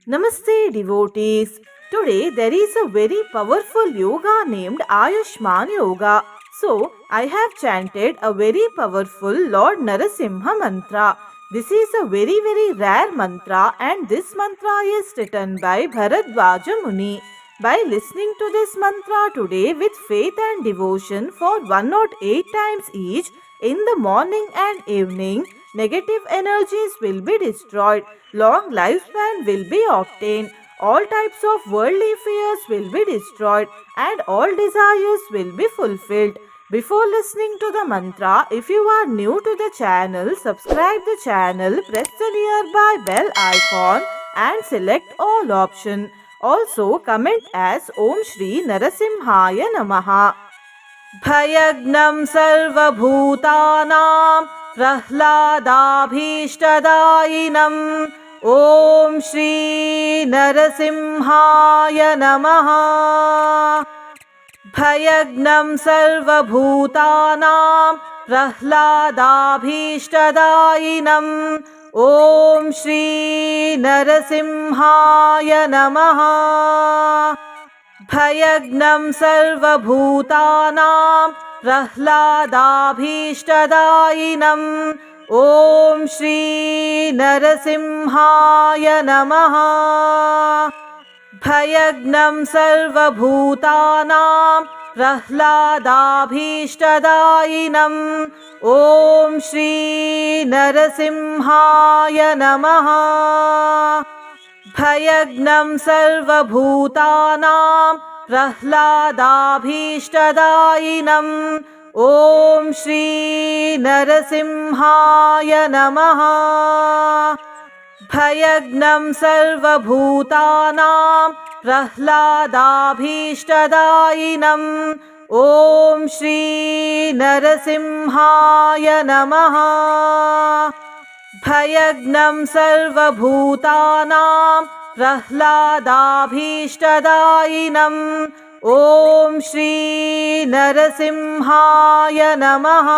Namaste, devotees. Today there is a very powerful yoga named Ayushman Yoga. So, I have chanted a very powerful Lord Narasimha mantra. This is a very rare mantra, and this mantra is written by Bharadwaja Muni. By listening to this mantra today with faith and devotion for 108 times each in the morning and evening, negative energies will be destroyed, long lifespan will be obtained, all types of worldly fears will be destroyed, and all desires will be fulfilled. Before listening to the mantra, if you are new to the channel, subscribe the channel, press the nearby bell icon and select all option. Also comment as Om Shri Narasimhaya Namaha. भयग्नं सर्वभूतानां प्रह्लादाभीष्टदायिनम् ॐ श्री नरसिंहाय नमः। भयग्नं सर्वभूतानां प्रह्लादाभीष्टदायिनम् ॐ श्री नरसिंहाय नमः। भयग्नं सर्वभूतानां प्रह्लादाभीष्टदायिनम् ॐ श्री नरसिंहाय नमः। भयग्नं सर्वभूतानां प्रह्लादाभीष्टदायिनम् ॐ श्री नरसिंहाय नमः। भयग्नं सर्वभूतानां प्रह्लादाभीष्टदायिनम् ॐ श्री नरसिंहाय नमः। भयग्नं सर्वभूतानां प्रह्लादाभीष्टदायिनम् ॐ श्री नरसिंहाय नमः। भयग्नं सर्वभूतानां प्रह्लादाभीष्टदायिनम् ॐ श्री नरसिंहाय नमः।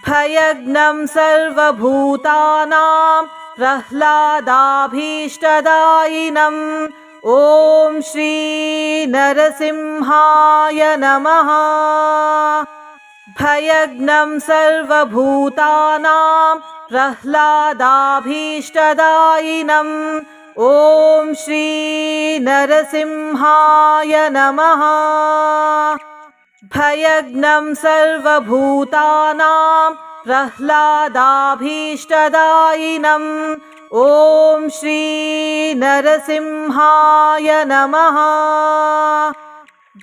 भयग्नं सर्वभूतानां प्रह्लादाभीष्टदायिनम् ॐ श्री नरसिंहाय नमः। भयग्नं सर्वभूतानां प्रह्लादाभीष्टदायिनम् ॐ श्री नरसिंहाय नमः। भयग्नं सर्वभूतानां प्रह्लादाभीष्टदायिनम् ॐ श्री नरसिंहाय नमः।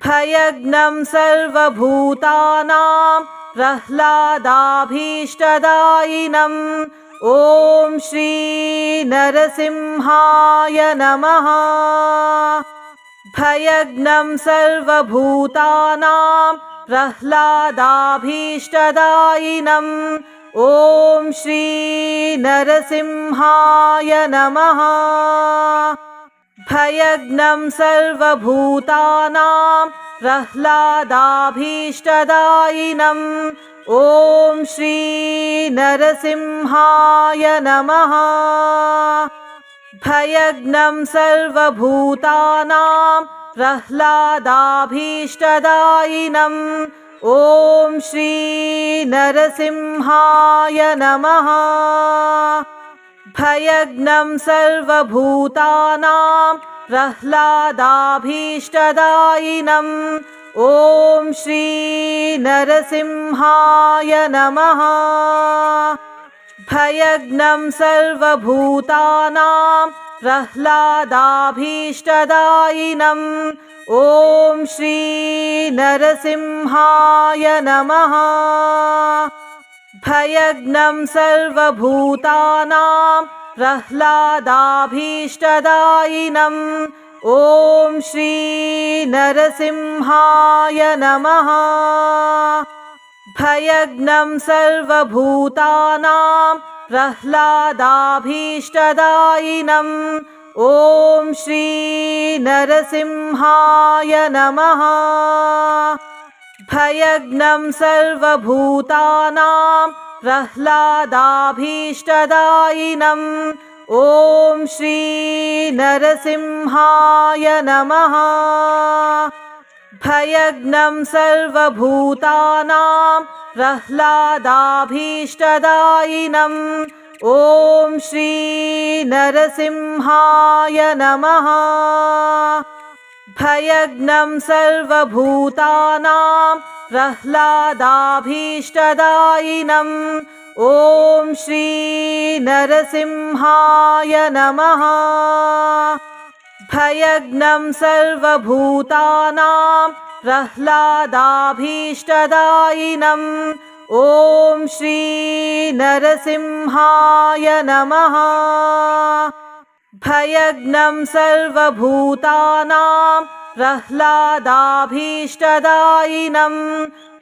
भयग्नं सर्वभूतानां प्रह्लादाभीष्टदायिनम् ॐ श्री नरसिंहाय नमः। भयग्नं सर्वभूतानां प्रह्लादाभीष्टदायिनम् ॐ श्री नरसिंहाय नमः। भयग्नं सर्वभूतानां प्रह्लादाभीष्टदायिनम् ॐ श्री नरसिंहाय नमः। भयग्नं सर्वभूतानां प्रह्लादाभीष्टदायिनम् ॐ श्री नरसिंहाय नमः। भयग्नं सर्वभूतानां प्रह्लादाभीष्टदायिनम् ॐ श्री नरसिंहाय नमः। भयग्नं सर्वभूतानां प्रह्लादाभीष्टदायिनम् ॐ श्री नरसिंहाय नमः। भयग्नं सर्वभूतानां प्रह्लादाभीष्टदायिनम् ॐ श्री नरसिंहाय नमः। भयग्नं सर्वभूतानां प्रह्लादाभीष्टदायिनम् ॐ श्री नरसिंहाय नमः। भयग्नं सर्वभूतानां प्रह्लादाभीष्टदायिनम् ॐ श्री नरसिंहाय नमः। भयग्नं सर्वभूतानां प्रह्लादाभीष्टदायिनम् ॐ श्री नरसिंहाय नमः। भयग्नं सर्वभूतानां प्रह्लादाभीष्टदायिनम् ॐ श्री नरसिंहाय नमः। भयग्नं सर्वभूतानां प्रह्लादाभीष्टदायिनम् ॐ श्री नरसिंहाय नमः। भयग्नं सर्वभूतानां प्रह्लादाभीष्टदायिनम्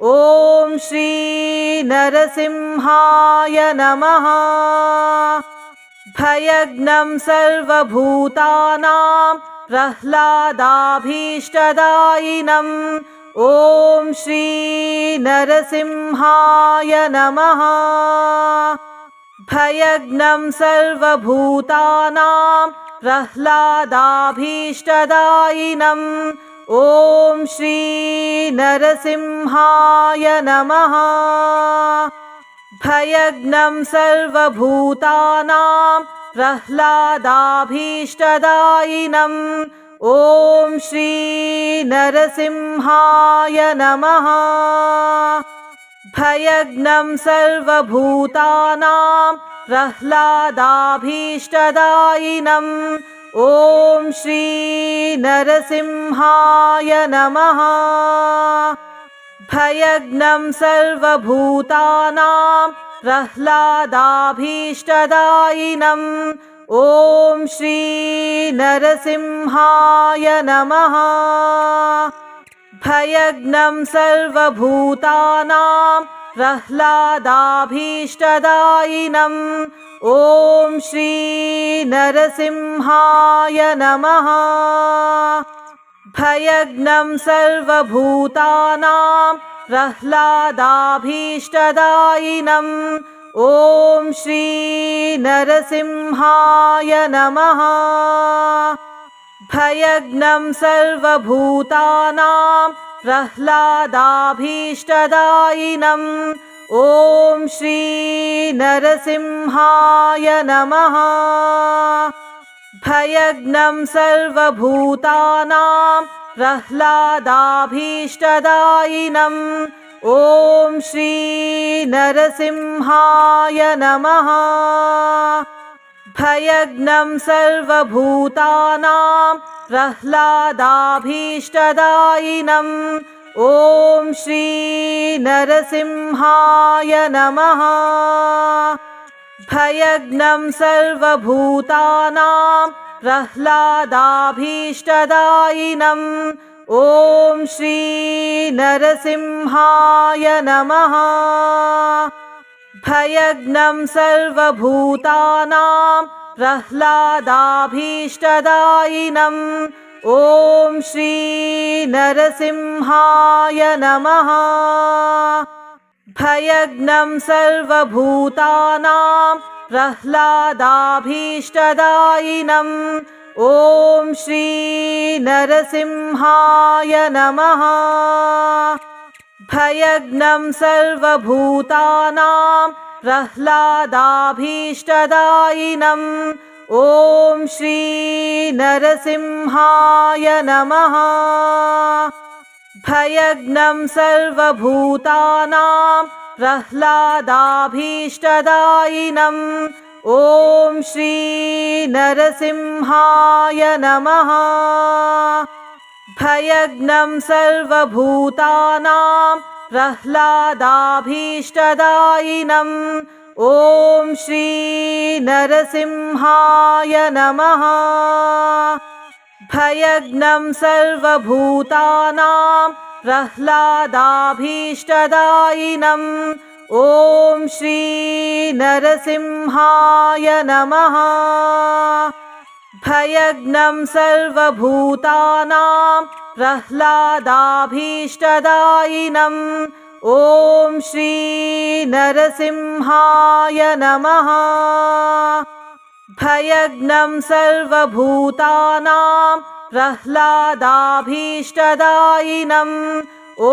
ॐ श्री नरसिंहाय नमः। भयग्नं सर्वभूतानां प्रह्लादाभीष्टदायिनम् ॐ श्री नरसिंहाय नमः। भयग्नं सर्वभूतानां प्रह्लादाभीष्टदायिनम् ॐ श्री नरसिंहाय नमः। भयग्नं सर्वभूतानां प्रह्लादाभीष्टदायिनम् ॐ श्री नरसिंहाय नमः। भयग्नं सर्वभूतानां प्रह्लादाभीष्टदायिनम् ॐ श्री नरसिंहाय नमः। भयग्नं सर्वभूतानां प्रह्लादाभीष्टदायिनम् ॐ श्री नरसिंहाय नमः। भयग्नं सर्वभूतानां प्रह्लादाभीष्टदायिनम् ॐ श्री नरसिंहाय नमः। भयग्नं सर्वभूतानां प्रह्लादाभीष्टदायिनम् ॐ श्री नरसिंहाय नमः। भयग्नं सर्वभूतानां प्रह्लादाभीष्टदायिनम् ॐ श्री नरसिंहाय नमः। भयग्नं सर्वभूतानां प्रह्लादाभीष्टदायिनम् ॐ श्री नरसिंहाय नमः। भयग्नं सर्वभूतानां प्रह्लादाभीष्टदायिनम् ॐ श्री नरसिंहाय नमः। भयग्नं सर्वभूतानां प्रह्लादाभीष्टदायिनम् ॐ श्री नरसिंहाय नमः। भयग्नं सर्वभूतानां प्रह्लादाभीष्टदायिनम् ॐ श्री नरसिंहाय नमः। भयग्नं सर्वभूतानां प्रह्लादाभीष्टदायिनम् ॐ श्री नरसिंहाय नमः। भयग्नं सर्वभूतानां प्रह्लादाभीष्टदायिनम् ॐ श्री नरसिंहाय नमः। भयग्नं सर्वभूतानां प्रह्लादाभीष्टदायिनम् ॐ श्री नरसिंहाय नमः। भयग्नं सर्वभूतानां प्रह्लादाभीष्टदायिनम् ॐ श्री नरसिंहाय नमः। भयग्नं सर्वभूतानां प्रह्लादाभीष्टदायिनम् ॐ श्री नरसिंहाय नमः। भयग्नं सर्वभूतानां प्रह्लादाभीष्टदायिनम् ॐ श्री नरसिंहाय नमः। भयग्नं सर्वभूतानां प्रह्लादाभीष्टदायिनम् ॐ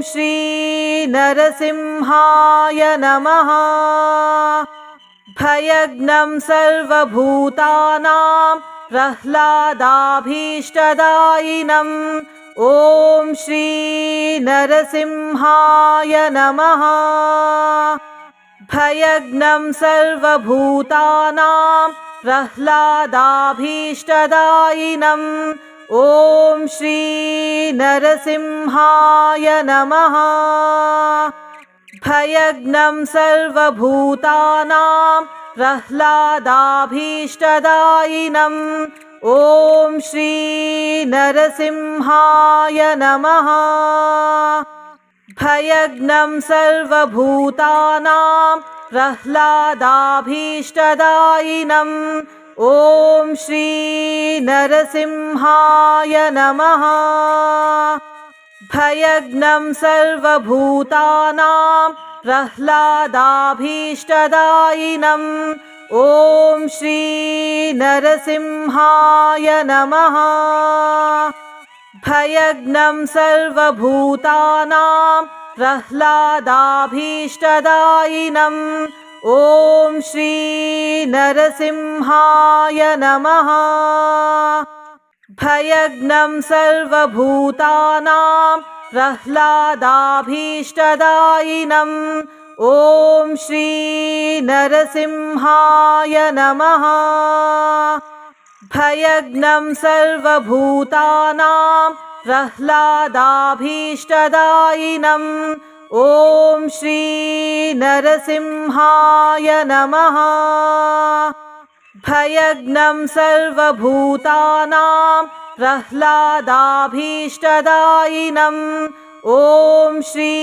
श्री नरसिंहाय नमः। भयग्नं सर्वभूतानां प्रह्लादाभीष्टदायिनम् ॐ श्री नरसिंहाय नमः। भयग्नं सर्वभूतानां प्रह्लादाभीष्टदायिनम् ॐ श्री नरसिंहाय नमः। भयग्नं सर्वभूतानां प्रह्लादाभीष्टदायिनम् ॐ श्री नरसिंहाय नमः। भयग्नं सर्वभूतानां प्रह्लादाभीष्टदायिनम् ॐ श्री नरसिंहाय नमः। भयग्नं सर्वभूतानां प्रह्लादाभीष्टदायिनम् ॐ श्री नरसिंहाय नमः। भयग्नं सर्वभूतानां प्रह्लादाभीष्टदायिनम् ॐ श्री नरसिंहाय नमः। भयग्नं सर्वभूतानां प्रह्लादाभीष्टदायिनम् ॐ श्री नरसिंहाय नमः। भयग्नं सर्वभूतानां प्रह्लादाभीष्टदायिनम् ॐ श्री नरसिंहाय नमः। भयग्नं सर्वभूतानां प्रह्लादाभीष्टदायिनम् ॐ श्री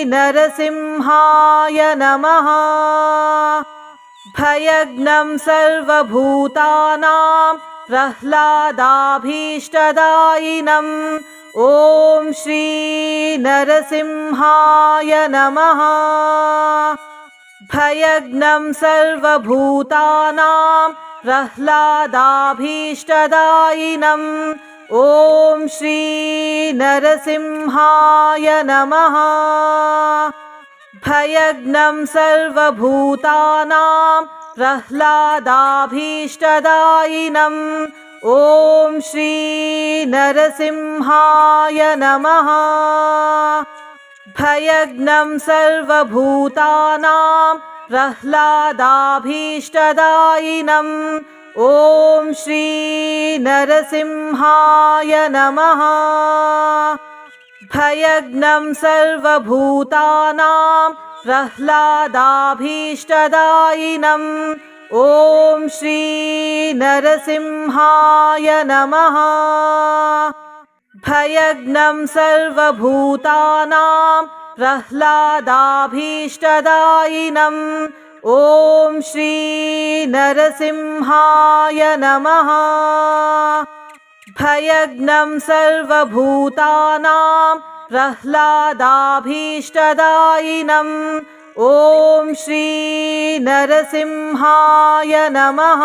नरसिंहाय नमः। भयग्नं सर्वभूतानां प्रह्लादाभीष्टदायिनम् ॐ श्री नरसिंहाय नमः। भयग्नं सर्वभूतानां प्रह्लादाभीष्टदायिनम् ॐ श्री नरसिंहाय नमः। भयग्नं सर्वभूतानां प्रह्लादाभीष्टदायिनम् ॐ श्री नरसिंहाय नमः। भयग्नं सर्वभूतानां प्रह्लादाभीष्टदायिनम् ॐ श्री नरसिंहाय नमः। भयग्नं सर्वभूतानां प्रह्लादाभीष्टदायिनम् ॐ श्री नरसिंहाय नमः। भयग्नं सर्वभूतानां प्रह्लादाभीष्टदायिनम् ॐ श्री नरसिंहाय नमः। भयग्नं सर्वभूतानां प्रह्लादाभीष्टदायिनम् ॐ श्री नरसिंहाय नमः।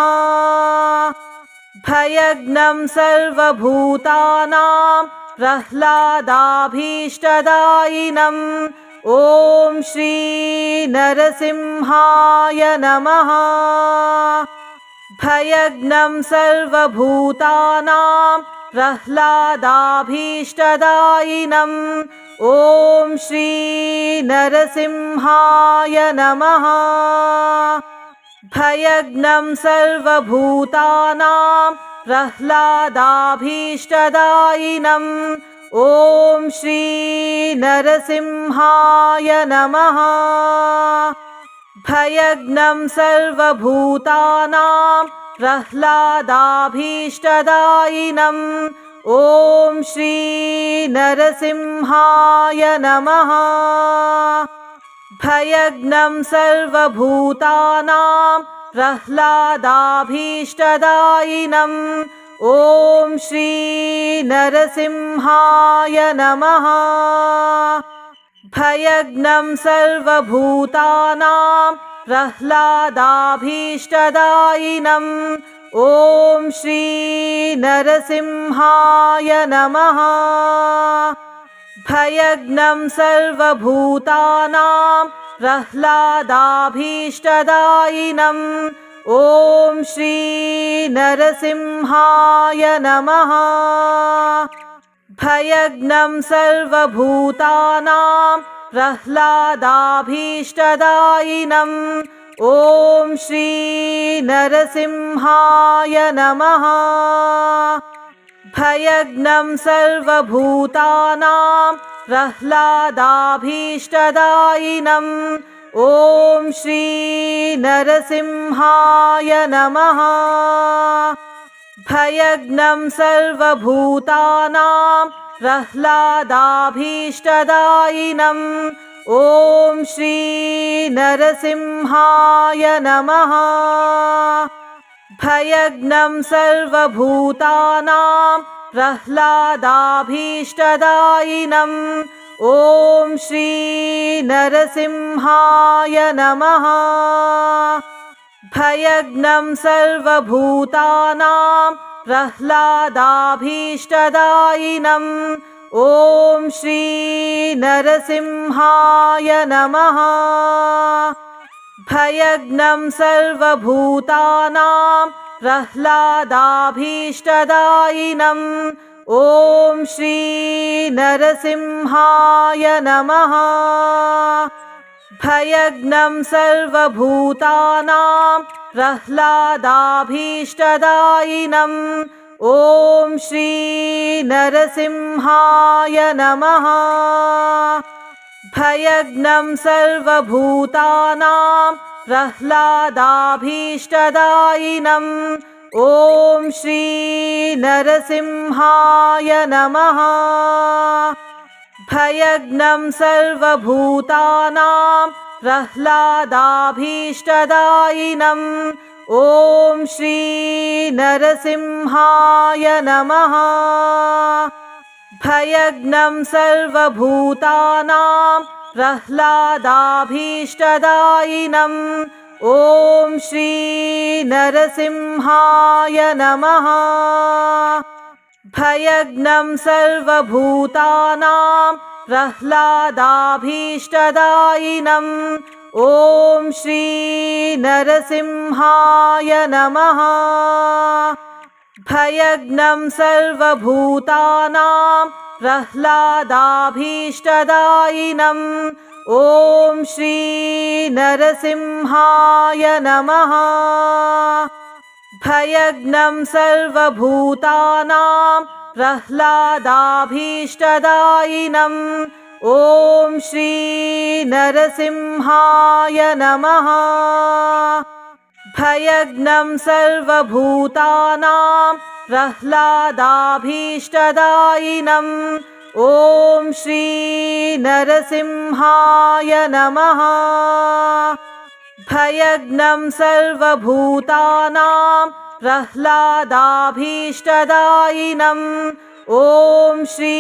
भयग्नं सर्वभूतानां प्रह्लादाभीष्टदायिनम् ॐ श्री नरसिंहाय नमः। भयग्नं सर्वभूतानां प्रह्लादाभीष्टदायिनम् ॐ श्री नरसिंहाय नमः। भयग्नं सर्वभूतानां प्रह्लादाभीष्टदायिनम् ॐ श्री नरसिंहाय नमः। भयग्नं सर्वभूतानां प्रह्लादाभीष्टदायिनम् ॐ श्री नरसिंहाय नमः। भयग्नं सर्वभूतानां प्रह्लादाभीष्टदायिनम् ॐ श्री नरसिंहाय नमः। भयग्नं सर्वभूतानां प्रह्लादाभीष्टदायिनम् ॐ श्री नरसिंहाय नमः। भयग्नं सर्वभूतानां प्रह्लादाभीष्टदायिनम् ॐ श्री नरसिंहाय नमः। भयग्नं सर्वभूतानां प्रह्लादाभीष्टदायिनम् ॐ श्री नरसिंहाय नमः। भयग्नं सर्वभूतानां प्रह्लादाभीष्टदायिनम् ॐ श्री नरसिंहाय नमः। भयग्नं सर्वभूतानां प्रह्लादाभीष्टदायिनम् ॐ श्री नरसिंहाय नमः। भयग्नं सर्वभूतानां प्रह्लादाभीष्टदायिनम् ॐ श्री नरसिंहाय नमः। भयग्नं सर्वभूतानां प्रह्लादाभीष्टदायिनम् ॐ श्री नरसिंहाय नमः। भयग्नं सर्वभूतानां प्रह्लादाभीष्टदायिनम् ॐ श्री नरसिंहाय नमः। भयग्नं सर्वभूतानां प्रह्लादाभीष्टदायिनम् ॐ श्री नरसिंहाय नमः। भयग्नं सर्वभूतानां प्रह्लादाभीष्टदायिनम् ॐ श्री नरसिंहाय नमः। भयग्नं सर्वभूतानां प्रह्लादाभीष्टदायिनम् ॐ श्री नरसिंहाय नमः। भयग्नं सर्वभूतानां प्रह्लादाभीष्टदायिनम् ॐ श्री नरसिंहाय नमः। भयग्नं सर्वभूतानां प्रह्लादाभीष्टदायिनम् ॐ श्री नरसिंहाय नमः। भयग्नं सर्वभूतानां प्रह्लादाभीष्टदायिनम् ॐ श्री नरसिंहाय नमः। भयग्नं सर्वभूतानां प्रह्लादाभीष्टदायिनम् ॐ श्री नरसिंहाय नमः। भयग्नं सर्वभूतानां प्रह्लादाभीष्टदायिनम् ॐ श्री नरसिंहाय नमः। भयग्नं सर्वभूतानां प्रह्लादाभीष्टदायिनम् ॐ श्री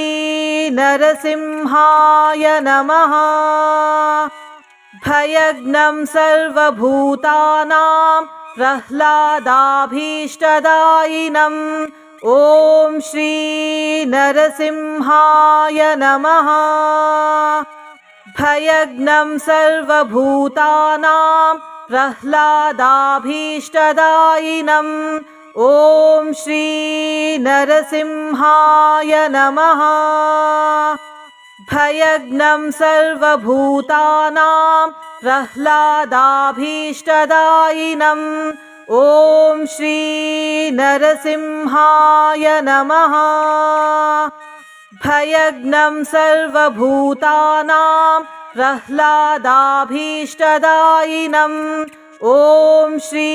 नरसिंहाय नमः। भयग्नं सर्वभूतानां प्रह्लादाभीष्टदायिनम् ॐ श्री नरसिंहाय नमः। भयग्नं सर्वभूतानां प्रह्लादाभीष्टदायिनम् ॐ श्री नरसिंहाय नमः। भयग्नं सर्वभूतानां प्रह्लादाभीष्टदायिनम् ॐ श्री नरसिंहाय नमः। भयग्नं सर्वभूतानां प्रह्लादाभीष्टदायिनम् ॐ श्री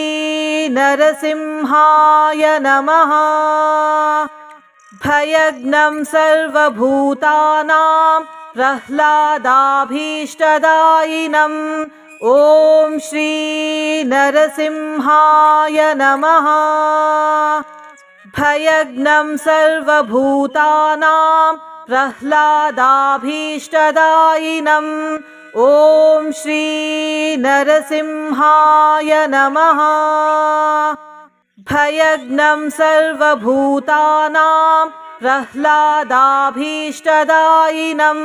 नरसिंहाय नमः। भयग्नं सर्वभूतानां प्रह्लादाभीष्टदायिनम् ॐ श्री नरसिंहाय नमः। भयग्नं सर्वभूतानां प्रह्लादाभीष्टदायिनम् ॐ श्री नरसिंहाय नमः। भयग्नं सर्वभूतानां प्रह्लादाभीष्टदायिनं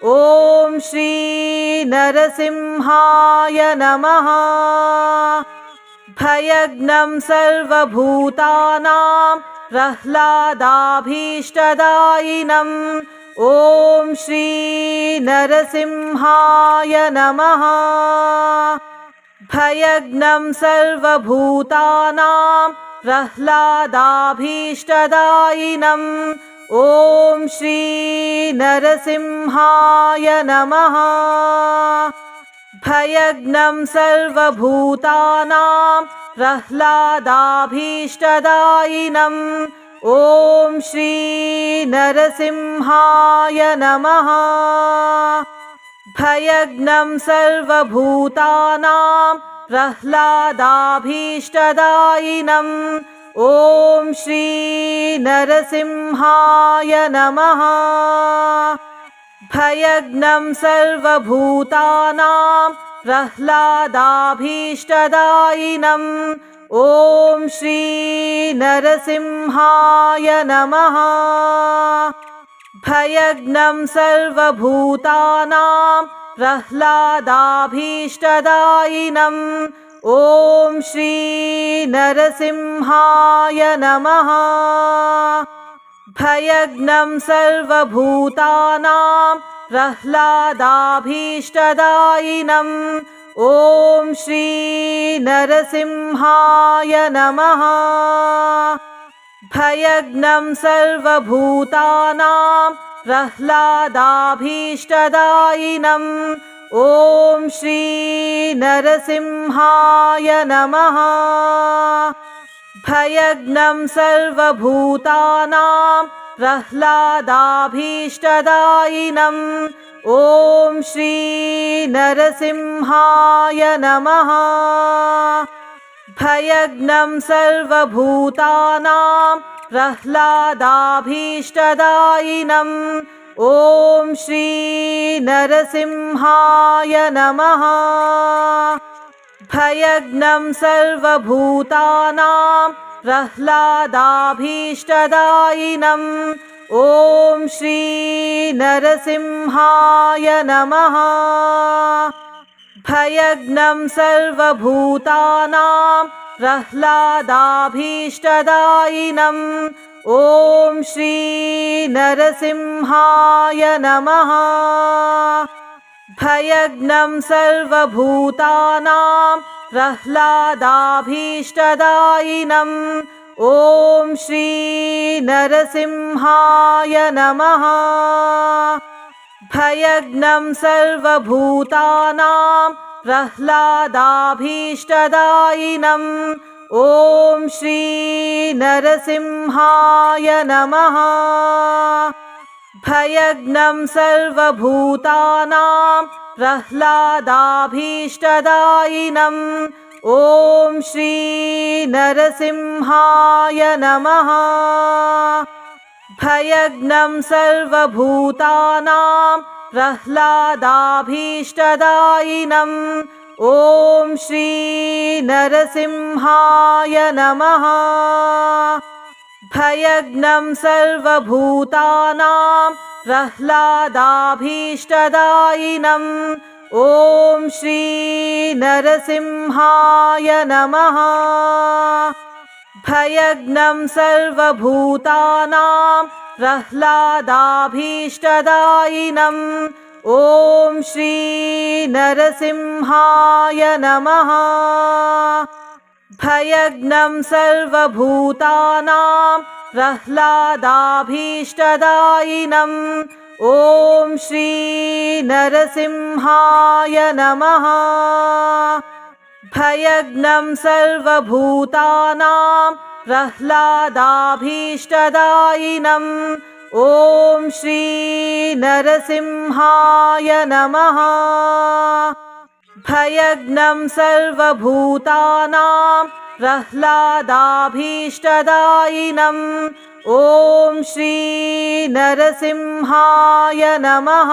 ॐ श्री नरसिंहाय नमः। भयग्नं सर्वभूतानां प्रह्लादाभीष्टदायिनं ॐ श्री नरसिंहाय नमः। भयग्नं सर्वभूतानां प्रह्लादाभीष्टदायिनं ॐ श्री नरसिंहाय नमः। भयग्नं सर्वभूतानां प्रह्लादाभीष्टदायिनं ॐ श्री नरसिंहाय नमः। भयग्नं सर्वभूतानां प्रह्लादाभीष्टदायिनं ॐ श्री नरसिंहाय नमः। भयग्नं सर्वभूतानां प्रह्लादाभीष्टदायिनं ॐ श्री नरसिंहाय नमः। भयग्नं सर्वभूतानां प्रह्लादाभीष्टदायिनं ॐ श्री नरसिंहाय नमः। भयग्नं सर्वभूतानां प्रह्लादाभीष्टदायिनं ॐ श्री नरसिंहाय नमः। भयग्नं सर्वभूतानां प्रह्लादाभीष्टदायिनं ॐ श्री नरसिंहाय नमः। भयग्नं सर्वभूतानां प्रह्लादाभीष्टदायिनं ॐ श्री नरसिंहाय नमः। भयग्नं सर्वभूतानां प्रह्लादाभीष्टदायिनं ॐ श्री नरसिंहाय नमः। भयग्नं सर्वभूतानां प्रह्लादाभीष्टदायिनं ॐ श्री नरसिंहाय नमः। भयग्नं सर्वभूतानां प्रह्लादाभीष्टदायिनं ॐ श्री नरसिंहाय नमः। भयग्नं सर्वभूतानां प्रह्लादाभीष्टदायिनं ॐ श्री नरसिंहाय नमः। भयग्नं सर्वभूतानां प्रह्लादाभीष्टदायिनं ॐ श्री नरसिंहाय नमः। भयग्नं सर्वभूतानां प्रह्लादाभीष्टदायिनं ॐ श्री नरसिंहाय नमः। भयग्नं सर्वभूतानां प्रह्लादाभीष्टदायिनं ॐ श्री नरसिंहाय नमः। भयग्नं सर्वभूतानां प्रह्लादाभीष्टदायिनं ॐ श्री नरसिंहाय नमः। भयग्नं सर्वभूतानां प्रह्लादाभीष्टदायिनं ॐ श्री नरसिंहाय नमः। भयग्नं सर्वभूतानां प्रह्लादाभीष्टदायिनं ॐ श्री नरसिंहाय नमः। भयग्नं सर्वभूतानां प्रह्लादाभीष्टदायिनं ॐ श्री नरसिंहाय नमः। भयग्नं सर्वभूतानां प्रह्लादाभीष्टदायिनं ॐ श्री नरसिंहाय नमः।